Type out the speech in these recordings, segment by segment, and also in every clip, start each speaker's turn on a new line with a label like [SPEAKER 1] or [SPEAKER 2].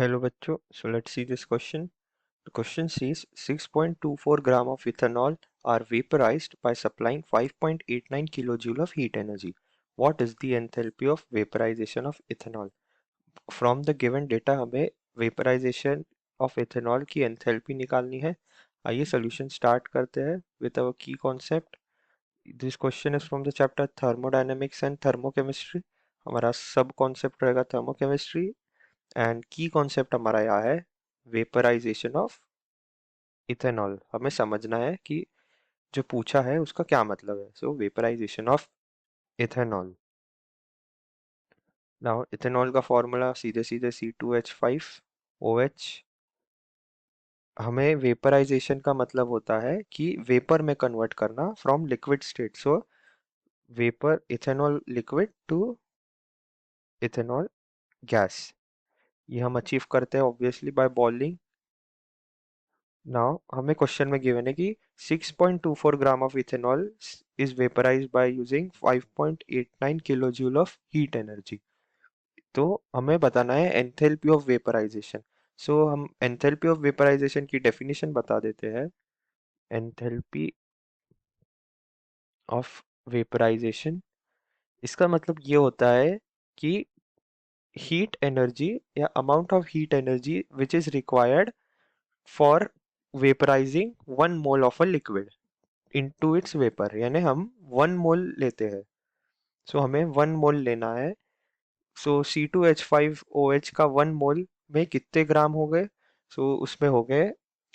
[SPEAKER 1] Hello बच्चों, so let's see this question. The question says 6.24 gram of ethanol are vaporized by supplying 5.89 kilojoule of heat energy. What is the enthalpy of vaporization of ethanol? From the given data हमें vaporization of ethanol की enthalpy निकालनी है. आइए solution start करते हैं with our key concept. This question is from the chapter thermodynamics and thermochemistry. हमारा सब concept रहेगा thermochemistry एंड की कॉन्सेप्ट हमारा यहाँ है वेपराइजेशन ऑफ इथेनॉल. हमें समझना है कि जो पूछा है उसका क्या मतलब है. So vaporisation of ethanol. Now ethanol का फॉर्मूला सीधे सीधे C2H5OH. हमें वेपराइजेशन का मतलब होता है कि वेपर में कन्वर्ट करना from liquid state. So vapour ethanol liquid to ethanol gas. ये हम अचीव करते हैं ऑब्वियसली बाय बॉइलिंग. नाउ हमें क्वेश्चन में गिवन है कि 6.24 gram of ethanol is vaporised by using 5.89 kilo joule of heat energy. तो हमें बताना है एंथैल्पी ऑफ वेपराइजेशन. सो हम एंथैल्पी ऑफ वेपराइजेशन की डेफिनेशन बता देते हैं. एंथैल्पी ऑफ वेपराइजेशन, इसका मतलब ये होता है कि हीट एनर्जी या amount of heat energy which is required for वेपराइजिंग 1 mole of a liquid into its vapour. यानी हम 1 मोल लेते हैं. सो हमें 1 मोल लेना है. सो C2H5OH का 1 मोल में कितने ग्राम हो गए. सो उसमें हो गए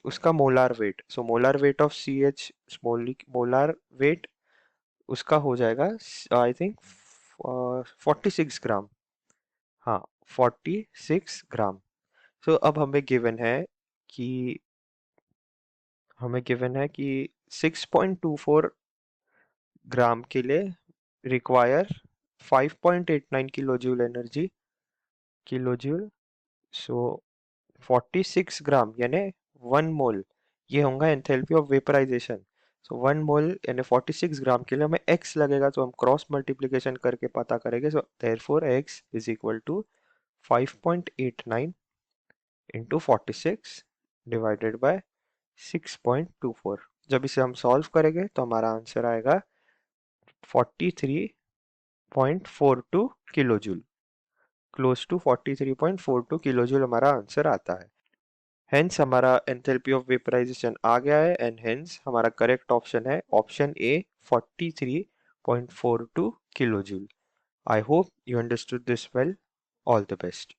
[SPEAKER 1] उसका molar weight. So molar weight of CH molar weight उसका हो जाएगा आई थिंक 46 ग्राम. हाँ, 46 ग्राम. सो अब कि हमें गिवन है कि 6.24 ग्राम के लिए require 5.89 kilo joule energy. Kilo joule. So 46 gram यानी 1 मोल, ये होगा enthalpy of vaporisation. So 1 mole यानी 46 ग्राम के लिए हमें x लगेगा, तो हम क्रॉस मल्टीप्लिकेशन करके पता करेंगे. So therefore x is equal to 5.89 into 46 divided by 6.24. जब इसे हम सॉल्व करेंगे तो हमारा आंसर आएगा 43.42 kilo joule. Close to 43.42 kilo joule हमारा आंसर आता है. हेंस हमारा एंथैल्पी ऑफ वेपराइजेशन आ गया है एंड हेंस हमारा करेक्ट ऑप्शन है option A 43.42 kilo joule. I hope you understood this well. All the best.